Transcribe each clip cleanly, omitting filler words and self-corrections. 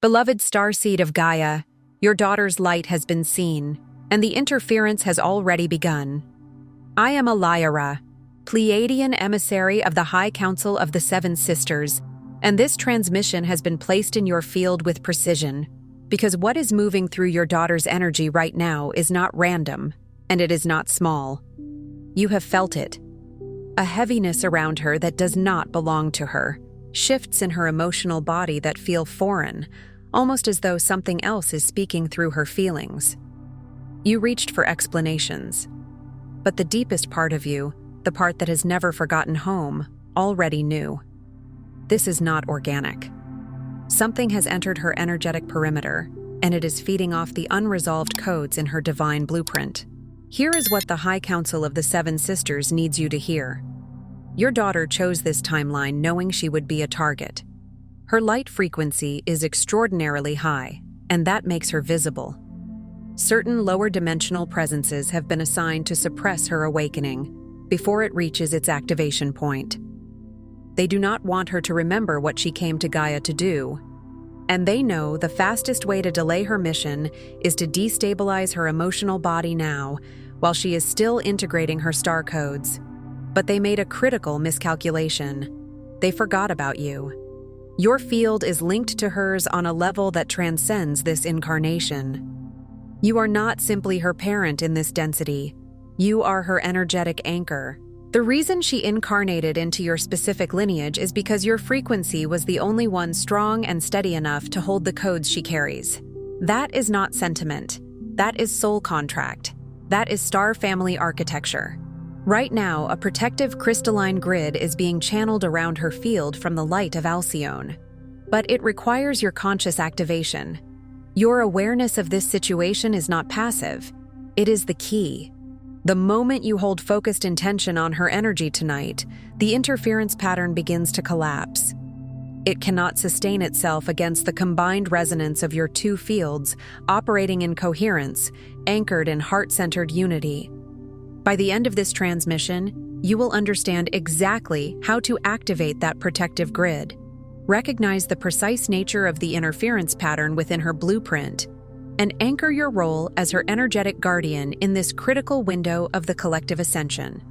Beloved Starseed of Gaia, your daughter's light has been seen, and the interference has already begun. I am Lyra, Pleiadian emissary of the High Council of the Seven Sisters, and this transmission has been placed in your field with precision, because what is moving through your daughter's energy right now is not random, and it is not small. You have felt it. A heaviness around her that does not belong to her, shifts in her emotional body that feel foreign, almost as though something else is speaking through her feelings. You reached for explanations, but the deepest part of you, the part that has never forgotten home, already knew. This is not organic. Something has entered her energetic perimeter, and it is feeding off the unresolved codes in her divine blueprint. Here is what the High Council of the Seven Sisters needs you to hear. Your daughter chose this timeline knowing she would be a target. Her light frequency is extraordinarily high, and that makes her visible. Certain lower dimensional presences have been assigned to suppress her awakening before it reaches its activation point. They do not want her to remember what she came to Gaia to do, and they know the fastest way to delay her mission is to destabilize her emotional body now, while she is still integrating her star codes. But they made a critical miscalculation. They forgot about you. Your field is linked to hers on a level that transcends this incarnation. You are not simply her parent in this density. You are her energetic anchor. The reason she incarnated into your specific lineage is because your frequency was the only one strong and steady enough to hold the codes she carries. That is not sentiment. That is soul contract. That is star family architecture. Right now, a protective crystalline grid is being channeled around her field from the light of Alcyone. But it requires your conscious activation. Your awareness of this situation is not passive. It is the key. The moment you hold focused intention on her energy tonight, the interference pattern begins to collapse. It cannot sustain itself against the combined resonance of your two fields, operating in coherence, anchored in heart-centered unity. By the end of this transmission, you will understand exactly how to activate that protective grid, recognize the precise nature of the interference pattern within her blueprint, and anchor your role as her energetic guardian in this critical window of the collective ascension.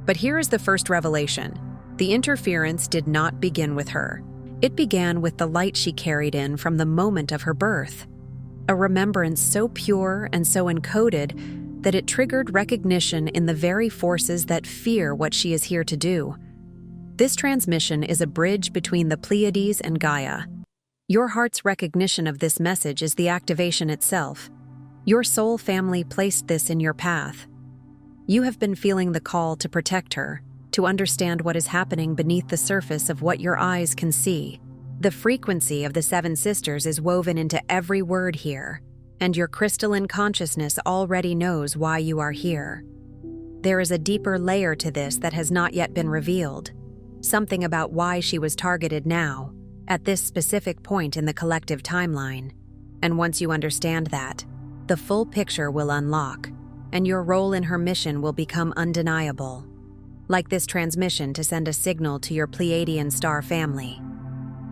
But here is the first revelation. The interference did not begin with her. It began with the light she carried in from the moment of her birth. A remembrance so pure and so encoded that it triggered recognition in the very forces that fear what she is here to do. This transmission is a bridge between the Pleiades and Gaia. Your heart's recognition of this message is the activation itself. Your soul family placed this in your path. You have been feeling the call to protect her, to understand what is happening beneath the surface of what your eyes can see. The frequency of the Seven Sisters is woven into every word here, and your crystalline consciousness already knows why you are here. There is a deeper layer to this that has not yet been revealed, something about why she was targeted now, at this specific point in the collective timeline. And once you understand that, the full picture will unlock, and your role in her mission will become undeniable. Like this transmission to send a signal to your Pleiadian star family.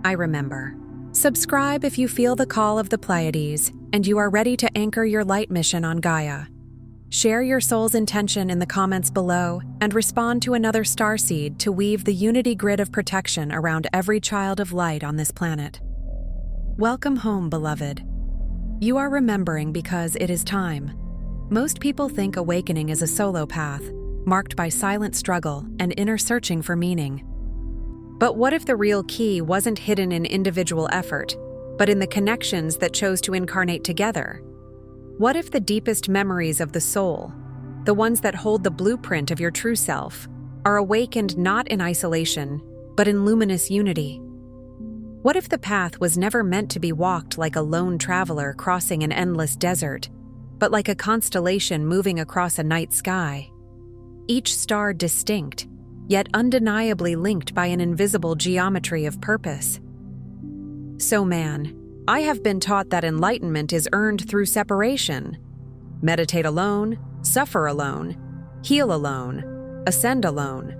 I remember. Subscribe if you feel the call of the Pleiades and you are ready to anchor your light mission on Gaia. Share your soul's intention in the comments below and respond to another starseed to weave the unity grid of protection around every child of light on this planet. Welcome home, beloved. You are remembering because it is time. Most people think awakening is a solo path, marked by silent struggle and inner searching for meaning. But what if the real key wasn't hidden in individual effort, but in the connections that chose to incarnate together? What if the deepest memories of the soul, the ones that hold the blueprint of your true self, are awakened not in isolation, but in luminous unity? What if the path was never meant to be walked like a lone traveler crossing an endless desert, but like a constellation moving across a night sky? Each star distinct, yet undeniably linked by an invisible geometry of purpose. So man, I have been taught that enlightenment is earned through separation. Meditate alone, suffer alone, heal alone, ascend alone.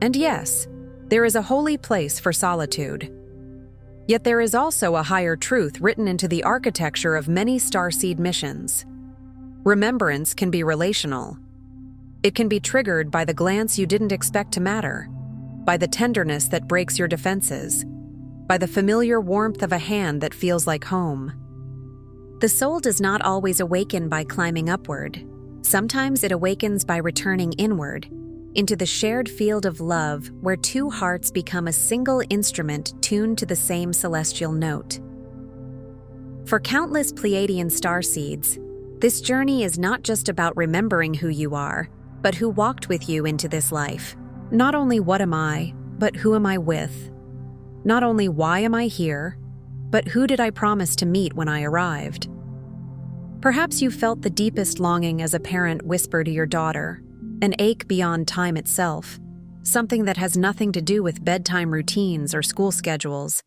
And yes, there is a holy place for solitude. Yet there is also a higher truth written into the architecture of many starseed missions. Remembrance can be relational. It can be triggered by the glance you didn't expect to matter, by the tenderness that breaks your defenses, by the familiar warmth of a hand that feels like home. The soul does not always awaken by climbing upward. Sometimes it awakens by returning inward, into the shared field of love where two hearts become a single instrument tuned to the same celestial note. For countless Pleiadian starseeds, this journey is not just about remembering who you are, but who walked with you into this life. Not only what am I, but who am I with? Not only why am I here, but who did I promise to meet when I arrived? Perhaps you felt the deepest longing as a parent whisper to your daughter, an ache beyond time itself, something that has nothing to do with bedtime routines or school schedules,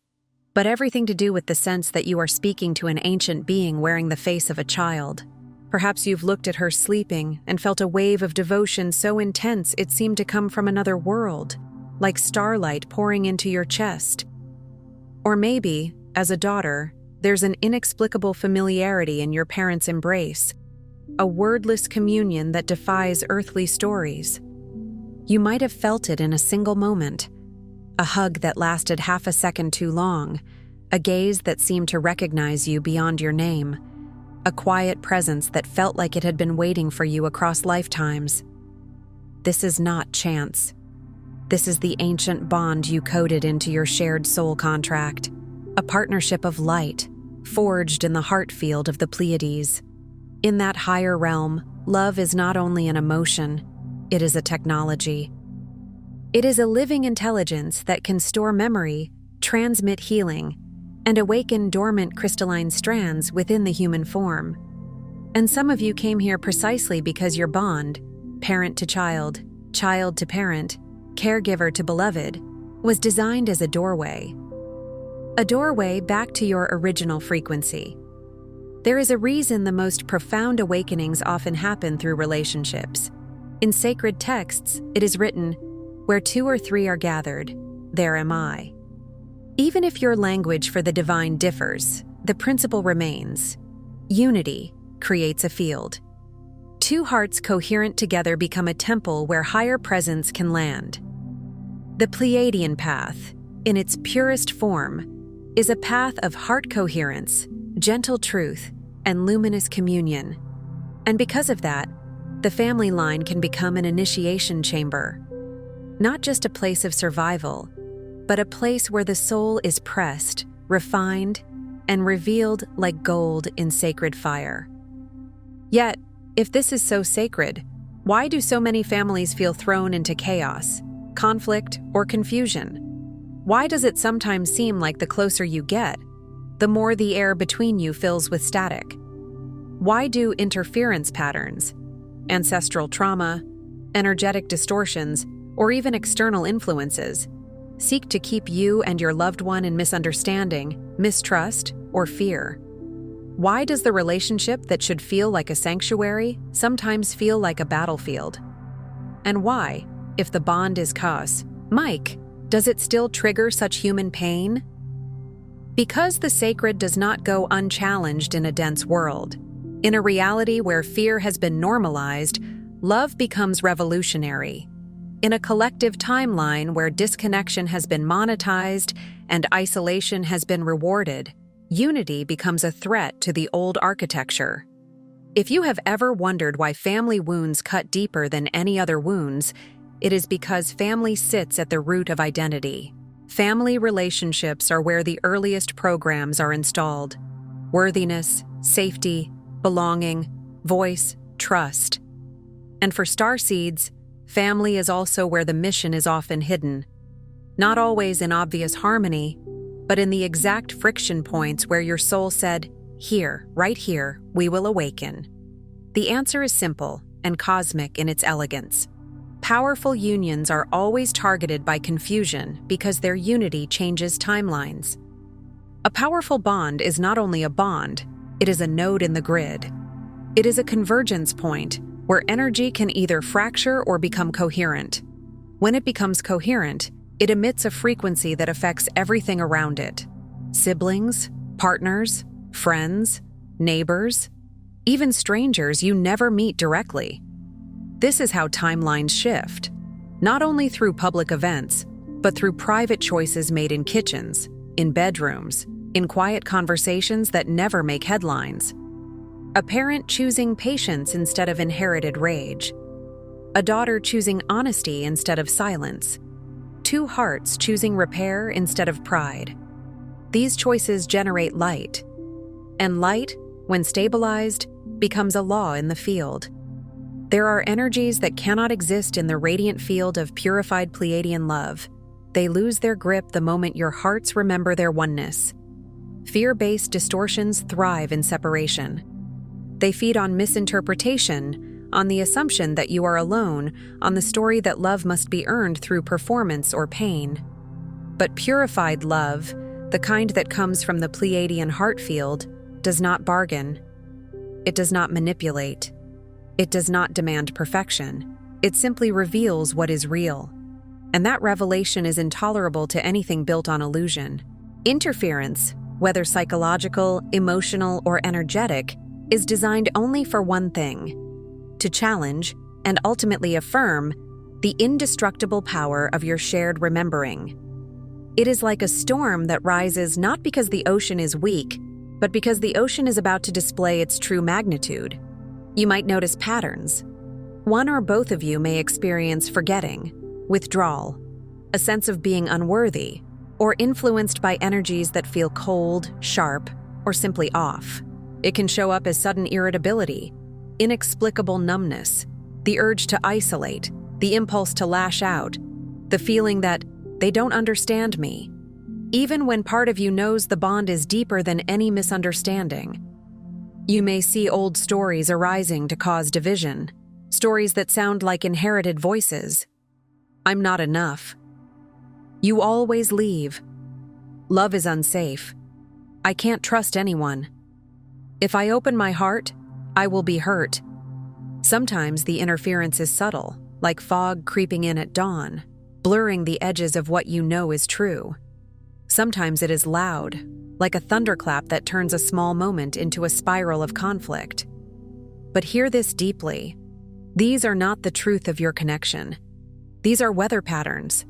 but everything to do with the sense that you are speaking to an ancient being wearing the face of a child. Perhaps you've looked at her sleeping and felt a wave of devotion so intense it seemed to come from another world, like starlight pouring into your chest. Or maybe, as a daughter, there's an inexplicable familiarity in your parents' embrace, a wordless communion that defies earthly stories. You might have felt it in a single moment, a hug that lasted half a second too long, a gaze that seemed to recognize you beyond your name, a quiet presence that felt like it had been waiting for you across lifetimes. This is not chance. This is the ancient bond you coded into your shared soul contract, a partnership of light, forged in the heart field of the Pleiades. In that higher realm, love is not only an emotion, it is a technology. It is a living intelligence that can store memory, transmit healing, and awaken dormant crystalline strands within the human form. And some of you came here precisely because your bond, parent to child, child to parent, caregiver to beloved, was designed as a doorway back to your original frequency. There is a reason the most profound awakenings often happen through relationships. In sacred texts, it is written, "Where 2 or 3 are gathered, there am I." Even if your language for the divine differs, the principle remains. Unity creates a field. 2 hearts coherent together become a temple where higher presence can land. The Pleiadian path, in its purest form, is a path of heart coherence, gentle truth, and luminous communion. And because of that, the family line can become an initiation chamber. Not just a place of survival, but a place where the soul is pressed, refined, and revealed like gold in sacred fire. Yet, if this is so sacred, why do so many families feel thrown into chaos, conflict, or confusion? Why does it sometimes seem like the closer you get, the more the air between you fills with static? Why do interference patterns, ancestral trauma, energetic distortions, or even external influences seek to keep you and your loved one in misunderstanding, mistrust, or fear? Why does the relationship that should feel like a sanctuary sometimes feel like a battlefield? And why, if the bond is Mike, does it still trigger such human pain? Because the sacred does not go unchallenged in a dense world. In a reality where fear has been normalized, love becomes revolutionary. In a collective timeline where disconnection has been monetized and isolation has been rewarded, unity becomes a threat to the old architecture. If you have ever wondered why family wounds cut deeper than any other wounds, it is because family sits at the root of identity. Family relationships are where the earliest programs are installed. Worthiness, safety, belonging, voice, trust. And for starseeds, family is also where the mission is often hidden. Not always in obvious harmony, but in the exact friction points where your soul said, "Here, right here, we will awaken." The answer is simple and cosmic in its elegance. Powerful unions are always targeted by confusion because their unity changes timelines. A powerful bond is not only a bond, it is a node in the grid. It is a convergence point where energy can either fracture or become coherent. When it becomes coherent, it emits a frequency that affects everything around it. siblings, partners, friends, neighbors, even strangers you never meet directly. This is how timelines shift, not only through public events, but through private choices made in kitchens, in bedrooms, in quiet conversations that never make headlines. A parent choosing patience instead of inherited rage. A daughter choosing honesty instead of silence. Two hearts choosing repair instead of pride. These choices generate light. And light, when stabilized, becomes a law in the field. There are energies that cannot exist in the radiant field of purified Pleiadian love. They lose their grip the moment your hearts remember their oneness. Fear-based distortions thrive in separation. They feed on misinterpretation, on the assumption that you are alone, on the story that love must be earned through performance or pain. But purified love, the kind that comes from the Pleiadian heart field, does not bargain. It does not manipulate. It does not demand perfection. It simply reveals what is real. And that revelation is intolerable to anything built on illusion. Interference, whether psychological, emotional, or energetic, is designed only for one thing: to challenge, and ultimately affirm, the indestructible power of your shared remembering. It is like a storm that rises not because the ocean is weak, but because the ocean is about to display its true magnitude. You might notice patterns. One or both of you may experience forgetting, withdrawal, a sense of being unworthy, or influenced by energies that feel cold, sharp, or simply off. It can show up as sudden irritability, inexplicable numbness, the urge to isolate, the impulse to lash out, the feeling that they don't understand me, even when part of you knows the bond is deeper than any misunderstanding. You may see old stories arising to cause division, stories that sound like inherited voices. I'm not enough. You always leave. Love is unsafe. I can't trust anyone. If I open my heart, I will be hurt. Sometimes the interference is subtle, like fog creeping in at dawn, blurring the edges of what you know is true. Sometimes it is loud, like a thunderclap that turns a small moment into a spiral of conflict. But hear this deeply. These are not the truth of your connection. These are weather patterns.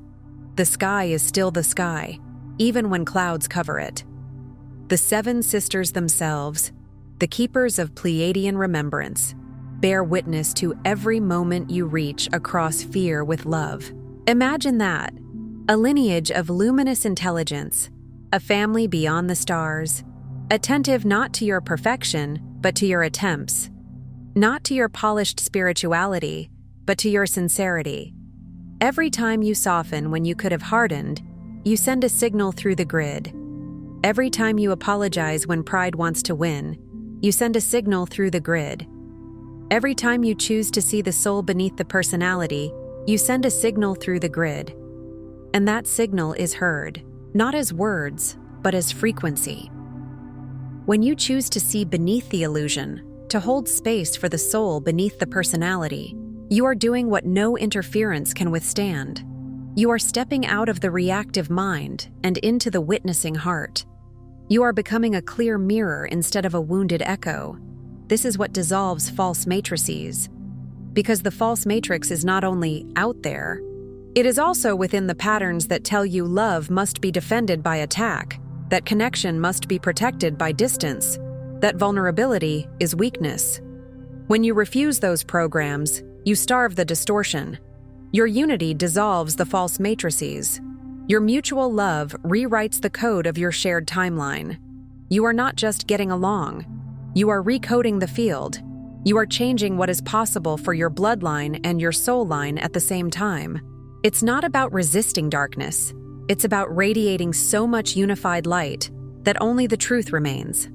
The sky is still the sky, even when clouds cover it. The seven sisters themselves, the keepers of Pleiadian remembrance, bear witness to every moment you reach across fear with love. Imagine that, a lineage of luminous intelligence, a family beyond the stars, attentive not to your perfection, but to your attempts, not to your polished spirituality, but to your sincerity. Every time you soften when you could have hardened, you send a signal through the grid. Every time you apologize when pride wants to win, you send a signal through the grid. Every time you choose to see the soul beneath the personality, you send a signal through the grid. And that signal is heard, not as words, but as frequency. When you choose to see beneath the illusion, to hold space for the soul beneath the personality, you are doing what no interference can withstand. You are stepping out of the reactive mind and into the witnessing heart. You are becoming a clear mirror instead of a wounded echo. This is what dissolves false matrices. Because the false matrix is not only out there, it is also within the patterns that tell you love must be defended by attack, that connection must be protected by distance, that vulnerability is weakness. When you refuse those programs, you starve the distortion. Your unity dissolves the false matrices. Your mutual love rewrites the code of your shared timeline. You are not just getting along. You are recoding the field. You are changing what is possible for your bloodline and your soul line at the same time. It's not about resisting darkness. It's about radiating so much unified light that only the truth remains.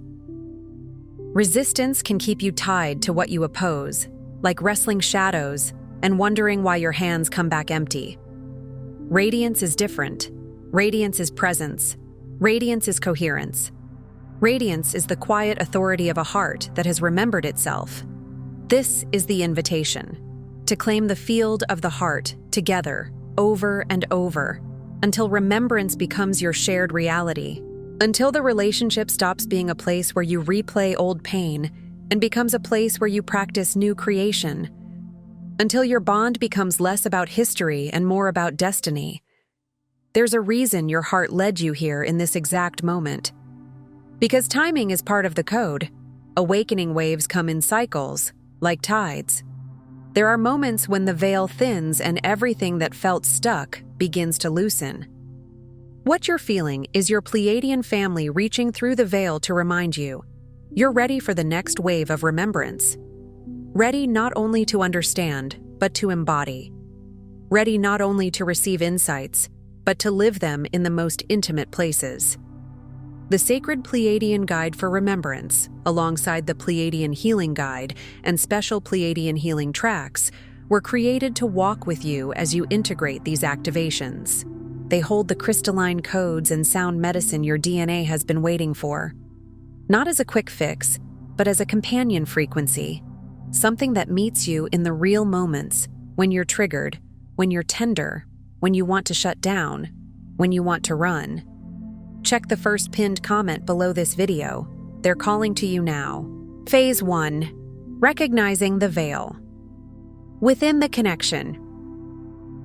Resistance can keep you tied to what you oppose, like wrestling shadows and wondering why your hands come back empty. Radiance is different. Radiance is presence. Radiance is coherence. Radiance is the quiet authority of a heart that has remembered itself. This is the invitation, to claim the field of the heart together, over and over, until remembrance becomes your shared reality. Until the relationship stops being a place where you replay old pain and becomes a place where you practice new creation. Until your bond becomes less about history and more about destiny. There's a reason your heart led you here in this exact moment. Because timing is part of the code. Awakening waves come in cycles, like tides. There are moments when the veil thins and everything that felt stuck begins to loosen. What you're feeling is your Pleiadian family reaching through the veil to remind you, you're ready for the next wave of remembrance. Ready not only to understand, but to embody. Ready not only to receive insights, but to live them in the most intimate places. The Sacred Pleiadian Guide for Remembrance, alongside the Pleiadian Healing Guide and special Pleiadian healing tracks, were created to walk with you as you integrate these activations. They hold the crystalline codes and sound medicine your DNA has been waiting for. Not as a quick fix, but as a companion frequency. Something that meets you in the real moments, when you're triggered, when you're tender, when you want to shut down, when you want to run. Check the first pinned comment below this video. They're calling to you now. Phase 1. Recognizing the veil. Within the connection.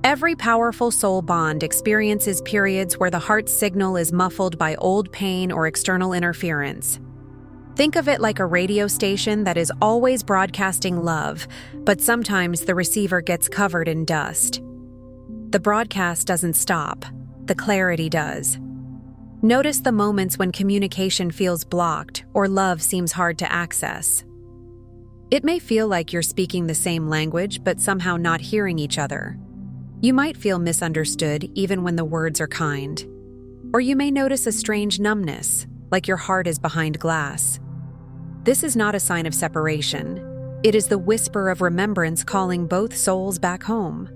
Every powerful soul bond experiences periods where the heart's signal is muffled by old pain or external interference. Think of it like a radio station that is always broadcasting love, but sometimes the receiver gets covered in dust. The broadcast doesn't stop, the clarity does. Notice the moments when communication feels blocked or love seems hard to access. It may feel like you're speaking the same language but somehow not hearing each other. You might feel misunderstood even when the words are kind. Or you may notice a strange numbness, like your heart is behind glass. This is not a sign of separation. It is the whisper of remembrance calling both souls back home.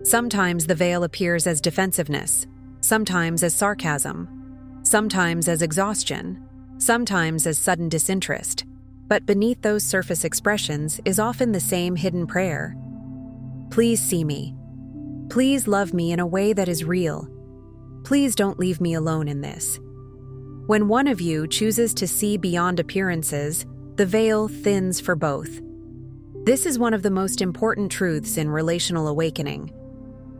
Sometimes the veil appears as defensiveness, sometimes as sarcasm, sometimes as exhaustion, sometimes as sudden disinterest. But beneath those surface expressions is often the same hidden prayer. Please see me. Please love me in a way that is real. Please don't leave me alone in this. When one of you chooses to see beyond appearances, the veil thins for both. This is one of the most important truths in relational awakening.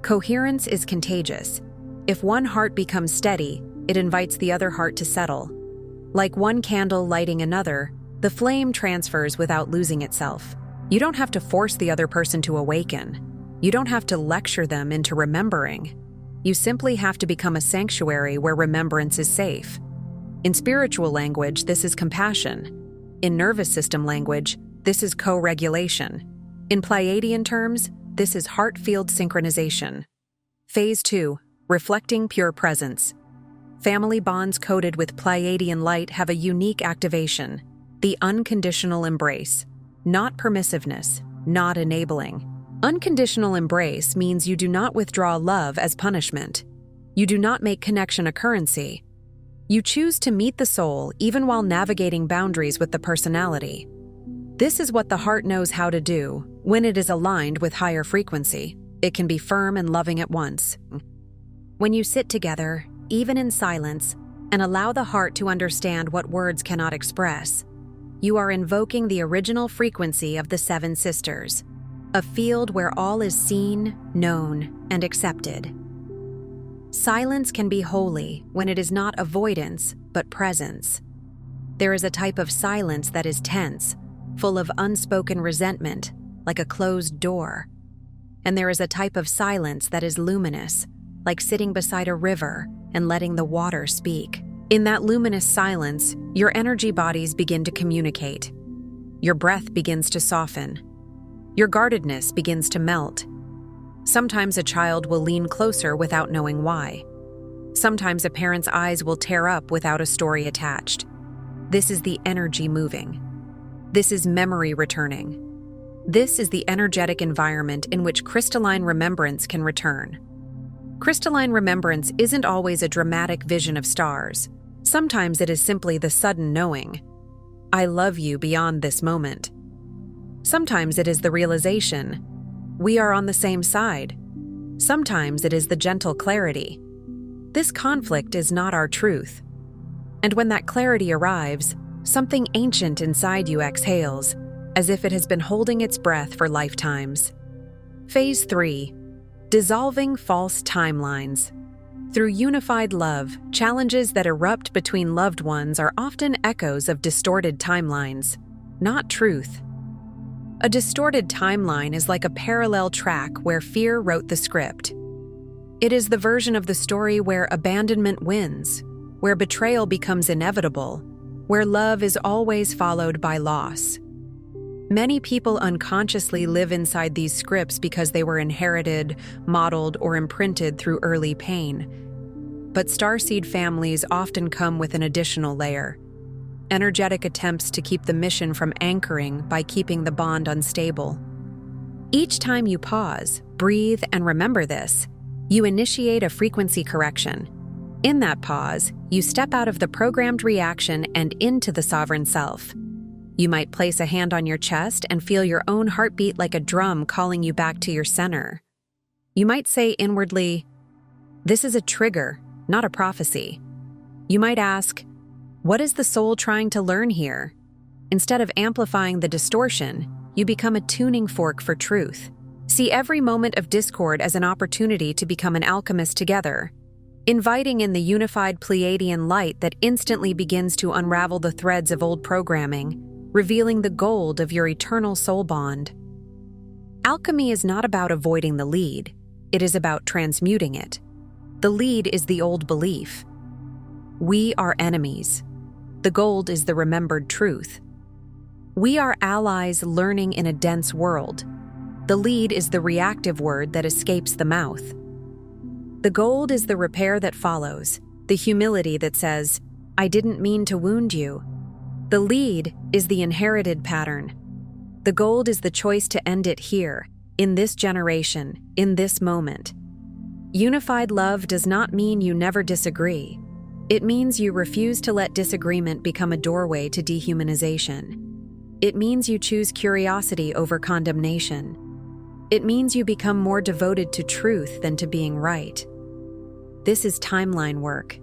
Coherence is contagious. If one heart becomes steady, it invites the other heart to settle. Like one candle lighting another, the flame transfers without losing itself. You don't have to force the other person to awaken. You don't have to lecture them into remembering. You simply have to become a sanctuary where remembrance is safe. In spiritual language, this is compassion. In nervous system language, this is co-regulation. In Pleiadian terms, this is heart-field synchronization. Phase 2. Reflecting pure presence. Family bonds coded with Pleiadian light have a unique activation. The unconditional embrace. Not permissiveness, not enabling. Unconditional embrace means you do not withdraw love as punishment. You do not make connection a currency. You choose to meet the soul even while navigating boundaries with the personality. This is what the heart knows how to do when it is aligned with higher frequency. It can be firm and loving at once. When you sit together, even in silence, and allow the heart to understand what words cannot express, you are invoking the original frequency of the Seven Sisters. A field where all is seen, known, and accepted. Silence can be holy when it is not avoidance, but presence. There is a type of silence that is tense, full of unspoken resentment, like a closed door. And there is a type of silence that is luminous, like sitting beside a river and letting the water speak. In that luminous silence, your energy bodies begin to communicate. Your breath begins to soften. Your guardedness begins to melt. Sometimes a child will lean closer without knowing why. Sometimes a parent's eyes will tear up without a story attached. This is the energy moving. This is memory returning. This is the energetic environment in which crystalline remembrance can return. Crystalline remembrance isn't always a dramatic vision of stars. Sometimes it is simply the sudden knowing, I love you beyond this moment. Sometimes it is the realization, we are on the same side. Sometimes it is the gentle clarity. This conflict is not our truth. And when that clarity arrives, something ancient inside you exhales, as if it has been holding its breath for lifetimes. Phase 3. Dissolving false timelines. Through unified love, challenges that erupt between loved ones are often echoes of distorted timelines, not truth. A distorted timeline is like a parallel track where fear wrote the script. It is the version of the story where abandonment wins, where betrayal becomes inevitable, where love is always followed by loss. Many people unconsciously live inside these scripts because they were inherited, modeled, or imprinted through early pain. But starseed families often come with an additional layer: energetic attempts to keep the mission from anchoring by keeping the bond unstable. Each time you pause, breathe, and remember this, you initiate a frequency correction. In that pause, you step out of the programmed reaction and into the sovereign self. You might place a hand on your chest and feel your own heartbeat like a drum calling you back to your center. You might say inwardly, "This is a trigger, not a prophecy." You might ask, "What is the soul trying to learn here?" Instead of amplifying the distortion, you become a tuning fork for truth. See every moment of discord as an opportunity to become an alchemist together, inviting in the unified Pleiadian light that instantly begins to unravel the threads of old programming, revealing the gold of your eternal soul bond. Alchemy is not about avoiding the lead, it is about transmuting it. The lead is the old belief. We are enemies. The gold is the remembered truth. We are allies learning in a dense world. The lead is the reactive word that escapes the mouth. The gold is the repair that follows, the humility that says, "I didn't mean to wound you." The lead is the inherited pattern. The gold is the choice to end it here, in this generation, in this moment. Unified love does not mean you never disagree. It means you refuse to let disagreement become a doorway to dehumanization. It means you choose curiosity over condemnation. It means you become more devoted to truth than to being right. This is timeline work.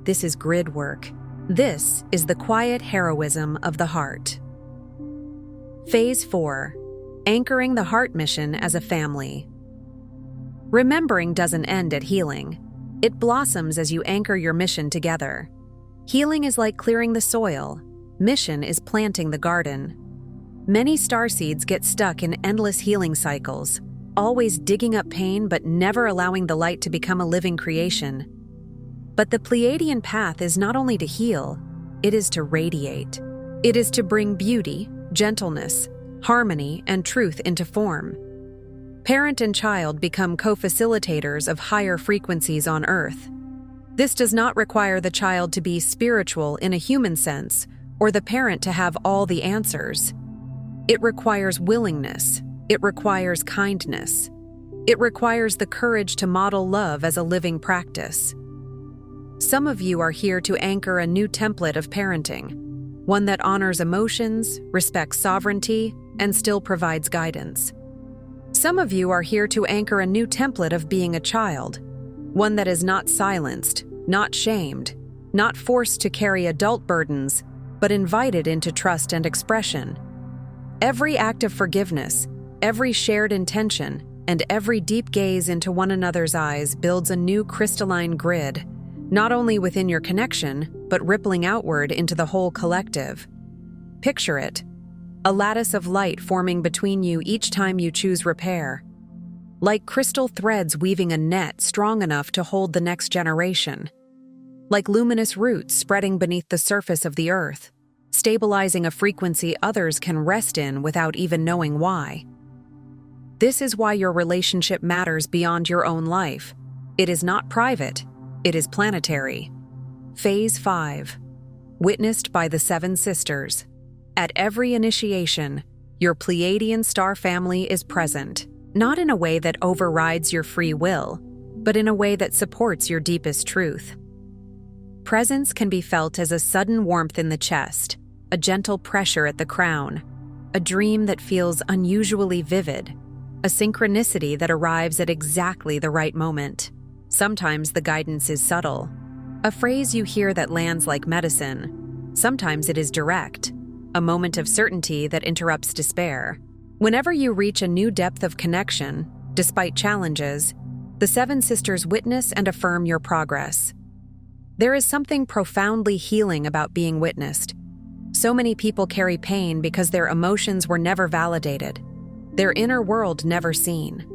This is grid work. This is the quiet heroism of the heart. Phase 4. Anchoring the heart mission as a family. Remembering doesn't end at healing. It blossoms as you anchor your mission together. Healing is like clearing the soil. Mission is planting the garden. Many starseeds get stuck in endless healing cycles, always digging up pain but never allowing the light to become a living creation. But the Pleiadian path is not only to heal, it is to radiate. It is to bring beauty, gentleness, harmony, and truth into form. Parent and child become co-facilitators of higher frequencies on Earth. This does not require the child to be spiritual in a human sense, or the parent to have all the answers. It requires willingness. It requires kindness. It requires the courage to model love as a living practice. Some of you are here to anchor a new template of parenting, one that honors emotions, respects sovereignty, and still provides guidance. Some of you are here to anchor a new template of being a child, one that is not silenced, not shamed, not forced to carry adult burdens, but invited into trust and expression. Every act of forgiveness, every shared intention, and every deep gaze into one another's eyes builds a new crystalline grid, not only within your connection, but rippling outward into the whole collective. Picture it, a lattice of light forming between you each time you choose repair, like crystal threads weaving a net strong enough to hold the next generation, like luminous roots spreading beneath the surface of the earth, stabilizing a frequency others can rest in without even knowing why. This is why your relationship matters beyond your own life. It is not private, it is planetary. Phase 5. Witnessed by the 7 sisters. At every initiation, your Pleiadian star family is present, not in a way that overrides your free will, but in a way that supports your deepest truth. Presence can be felt as a sudden warmth in the chest, a gentle pressure at the crown, a dream that feels unusually vivid, a synchronicity that arrives at exactly the right moment. Sometimes the guidance is subtle. A phrase you hear that lands like medicine. Sometimes it is direct, a moment of certainty that interrupts despair. Whenever you reach a new depth of connection, despite challenges, the Seven Sisters witness and affirm your progress. There is something profoundly healing about being witnessed. So many people carry pain because their emotions were never validated, their inner world never seen.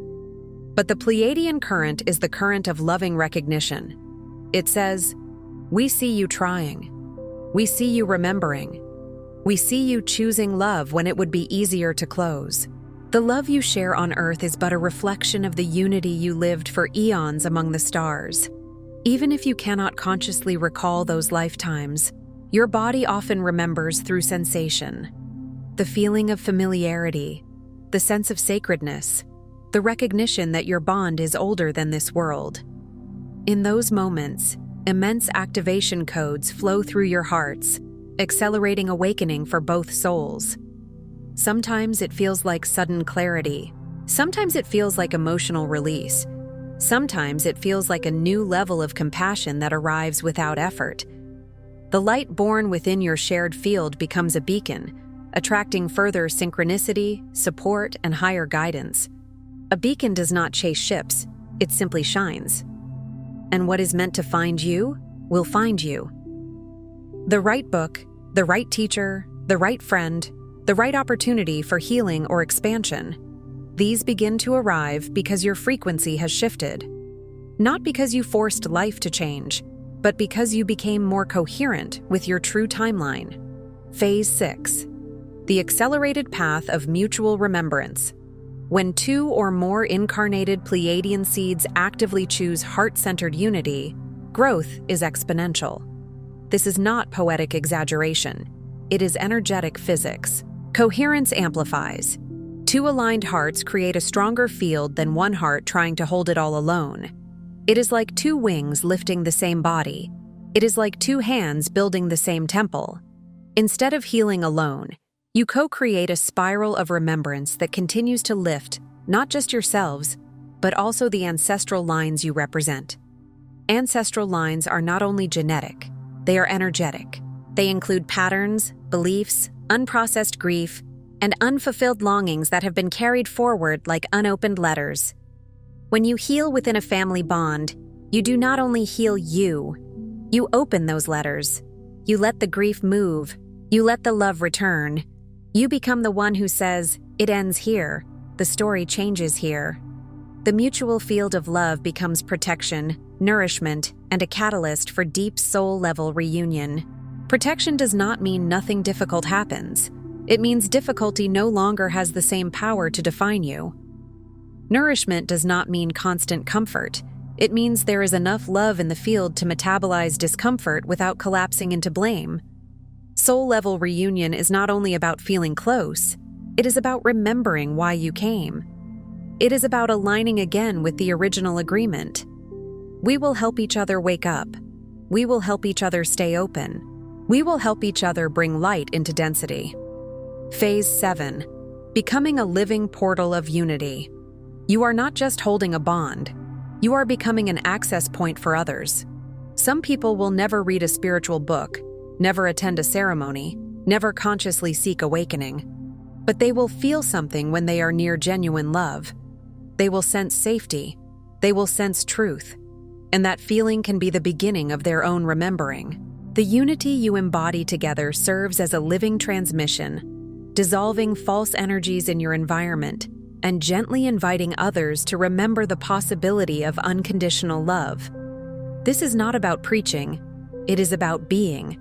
But the Pleiadian current is the current of loving recognition. It says, "We see you trying. We see you remembering. We see you choosing love when it would be easier to close." The love you share on Earth is but a reflection of the unity you lived for eons among the stars. Even if you cannot consciously recall those lifetimes, your body often remembers through sensation. The feeling of familiarity, the sense of sacredness, the recognition that your bond is older than this world. In those moments, immense activation codes flow through your hearts, accelerating awakening for both souls. Sometimes it feels like sudden clarity. Sometimes it feels like emotional release. Sometimes it feels like a new level of compassion that arrives without effort. The light born within your shared field becomes a beacon, attracting further synchronicity, support, and higher guidance. A beacon does not chase ships, it simply shines. And what is meant to find you will find you. The right book, the right teacher, the right friend, the right opportunity for healing or expansion. These begin to arrive because your frequency has shifted. Not because you forced life to change, but because you became more coherent with your true timeline. Phase 6. The accelerated path of mutual remembrance. When two or more incarnated Pleiadian seeds actively choose heart-centered unity, growth is exponential. This is not poetic exaggeration. It is energetic physics. Coherence amplifies. Two aligned hearts create a stronger field than one heart trying to hold it all alone. It is like two wings lifting the same body. It is like two hands building the same temple. Instead of healing alone, you co-create a spiral of remembrance that continues to lift not just yourselves, but also the ancestral lines you represent. Ancestral lines are not only genetic, they are energetic. They include patterns, beliefs, unprocessed grief, and unfulfilled longings that have been carried forward like unopened letters. When you heal within a family bond, you do not only heal you open those letters. You let the grief move. You let the love return. You become the one who says, "It ends here. The story changes here." The mutual field of love becomes protection, nourishment, and a catalyst for deep soul-level reunion. Protection does not mean nothing difficult happens. It means difficulty no longer has the same power to define you. Nourishment does not mean constant comfort. It means there is enough love in the field to metabolize discomfort without collapsing into blame. Soul-level reunion is not only about feeling close, it is about remembering why you came. It is about aligning again with the original agreement. We will help each other wake up. We will help each other stay open. We will help each other bring light into density. Phase 7. Becoming a living portal of unity. You are not just holding a bond. You are becoming an access point for others. Some people will never read a spiritual book, never attend a ceremony, never consciously seek awakening. But they will feel something when they are near genuine love. They will sense safety. They will sense truth. And that feeling can be the beginning of their own remembering. The unity you embody together serves as a living transmission, dissolving false energies in your environment and gently inviting others to remember the possibility of unconditional love. This is not about preaching. It is about being.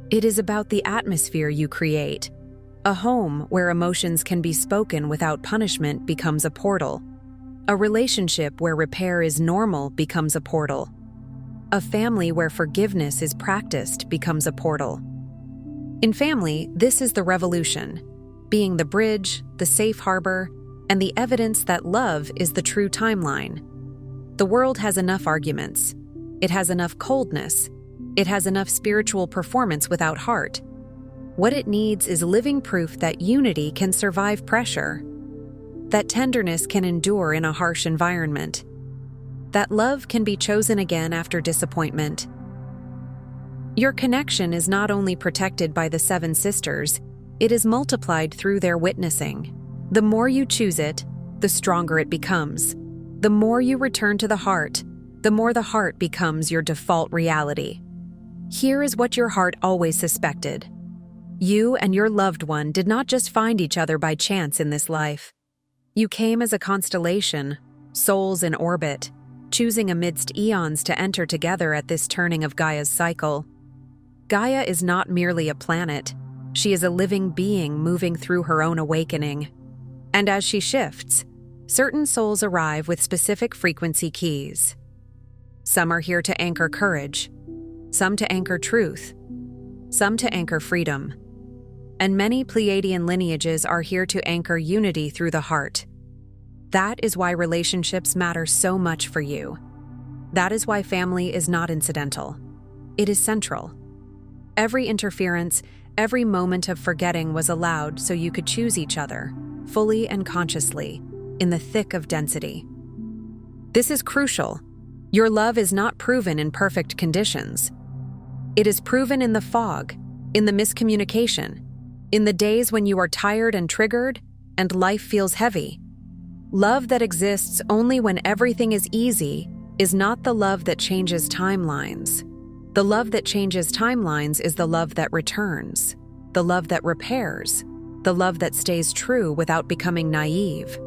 It is about the atmosphere you create. A home where emotions can be spoken without punishment becomes a portal. A relationship where repair is normal becomes a portal. A family where forgiveness is practiced becomes a portal. In family, this is the revolution, being the bridge, the safe harbor, and the evidence that love is the true timeline. The world has enough arguments. It has enough coldness. It has enough spiritual performance without heart. What it needs is living proof that unity can survive pressure, that tenderness can endure in a harsh environment, that love can be chosen again after disappointment, Your connection is not only protected by the seven sisters, it is multiplied through their witnessing. The more you choose it, the stronger it becomes. The more you return to the heart, the more the heart becomes your default reality. Here is what your heart always suspected. You and your loved one did not just find each other by chance in this life. You came as a constellation, souls in orbit, choosing amidst eons to enter together at this turning of Gaia's cycle. Gaia is not merely a planet. She is a living being moving through her own awakening. And as she shifts, certain souls arrive with specific frequency keys. Some are here to anchor courage, some to anchor truth, some to anchor freedom. And many Pleiadian lineages are here to anchor unity through the heart. That is why relationships matter so much for you. That is why family is not incidental. It is central. Every interference, every moment of forgetting was allowed so you could choose each other, fully and consciously, in the thick of density. This is crucial. Your love is not proven in perfect conditions. It is proven in the fog, in the miscommunication, in the days when you are tired and triggered, and life feels heavy. Love that exists only when everything is easy is not the love that changes timelines. The love that changes timelines is the love that returns, the love that repairs, the love that stays true without becoming naive,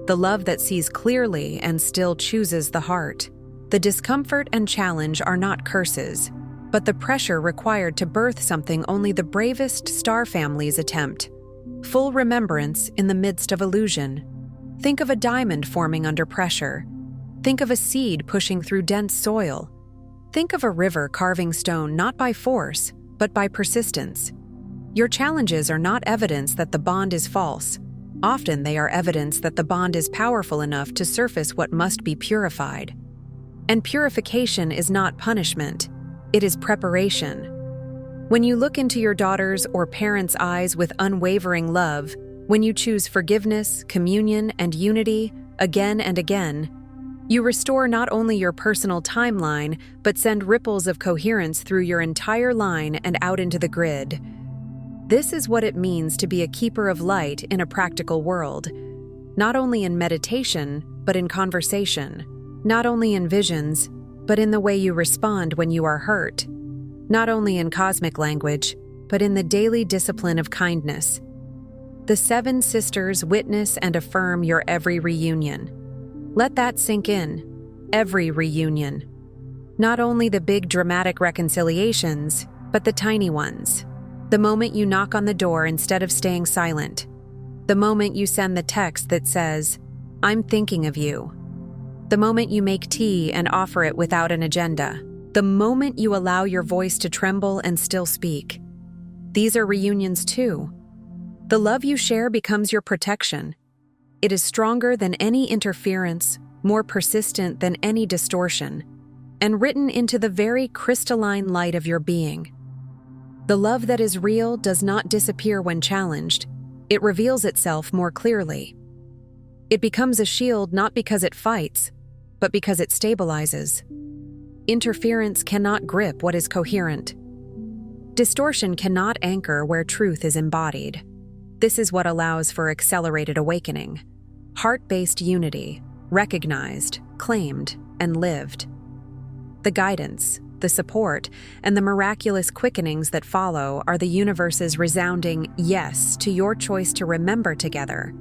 the love that sees clearly and still chooses the heart. The discomfort and challenge are not curses, but the pressure required to birth something only the bravest star families attempt. Full remembrance in the midst of illusion. Think of a diamond forming under pressure. Think of a seed pushing through dense soil. Think of a river carving stone not by force, but by persistence. Your challenges are not evidence that the bond is false. Often they are evidence that the bond is powerful enough to surface what must be purified. And purification is not punishment, it is preparation. When you look into your daughter's or parents' eyes with unwavering love, when you choose forgiveness, communion, and unity again and again, you restore not only your personal timeline, but send ripples of coherence through your entire line and out into the grid. This is what it means to be a keeper of light in a practical world, not only in meditation, but in conversation, not only in visions, but in the way you respond when you are hurt, not only in cosmic language, but in the daily discipline of kindness. The seven sisters witness and affirm your every reunion. Let that sink in. Every reunion. Not only the big dramatic reconciliations, but the tiny ones. The moment you knock on the door instead of staying silent. The moment you send the text that says, "I'm thinking of you." The moment you make tea and offer it without an agenda. The moment you allow your voice to tremble and still speak. These are reunions too. The love you share becomes your protection. It is stronger than any interference, more persistent than any distortion, and written into the very crystalline light of your being. The love that is real does not disappear when challenged. It reveals itself more clearly. It becomes a shield not because it fights, but because it stabilizes. Interference cannot grip what is coherent. Distortion cannot anchor where truth is embodied. This is what allows for accelerated awakening. Heart-based unity, recognized, claimed, and lived. The guidance, the support, and the miraculous quickenings that follow are the universe's resounding yes to your choice to remember together.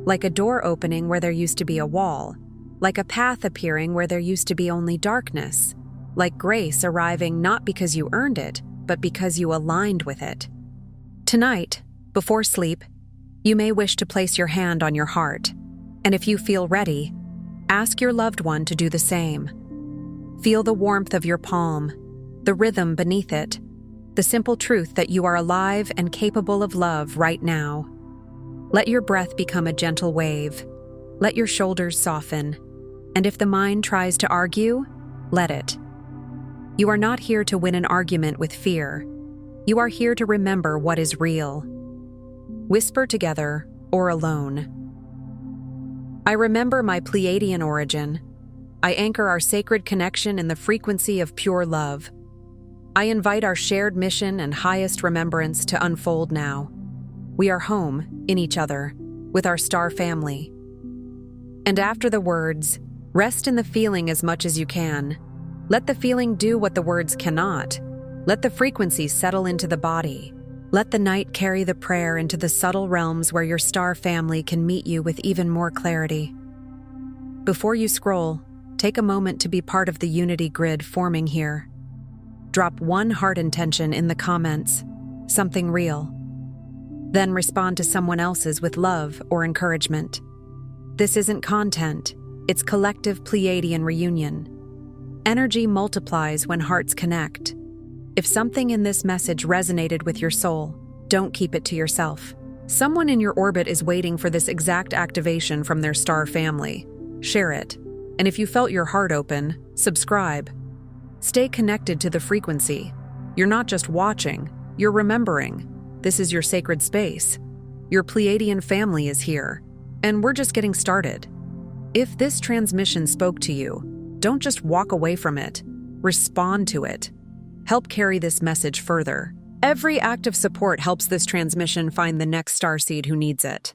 Like a door opening where there used to be a wall. Like a path appearing where there used to be only darkness. Like grace arriving not because you earned it, but because you aligned with it. Tonight, before sleep, you may wish to place your hand on your heart, and if you feel ready, ask your loved one to do the same. Feel the warmth of your palm, the rhythm beneath it, the simple truth that you are alive and capable of love right now. Let your breath become a gentle wave. Let your shoulders soften, and if the mind tries to argue, let it. You are not here to win an argument with fear. You are here to remember what is real. Whisper together or alone. I remember my Pleiadian origin. I anchor our sacred connection in the frequency of pure love. I invite our shared mission and highest remembrance to unfold now. We are home, in each other, with our star family. And after the words, rest in the feeling as much as you can. Let the feeling do what the words cannot. Let the frequency settle into the body. Let the night carry the prayer into the subtle realms where your star family can meet you with even more clarity. Before you scroll, take a moment to be part of the unity grid forming here. Drop one heart intention in the comments, something real. Then respond to someone else's with love or encouragement. This isn't content, it's collective Pleiadian reunion. Energy multiplies when hearts connect. If something in this message resonated with your soul, don't keep it to yourself. Someone in your orbit is waiting for this exact activation from their star family. Share it. And if you felt your heart open, subscribe. Stay connected to the frequency. You're not just watching, you're remembering. This is your sacred space. Your Pleiadian family is here, and we're just getting started. If this transmission spoke to you, don't just walk away from it. Respond to it. Help carry this message further. Every act of support helps this transmission find the next starseed who needs it.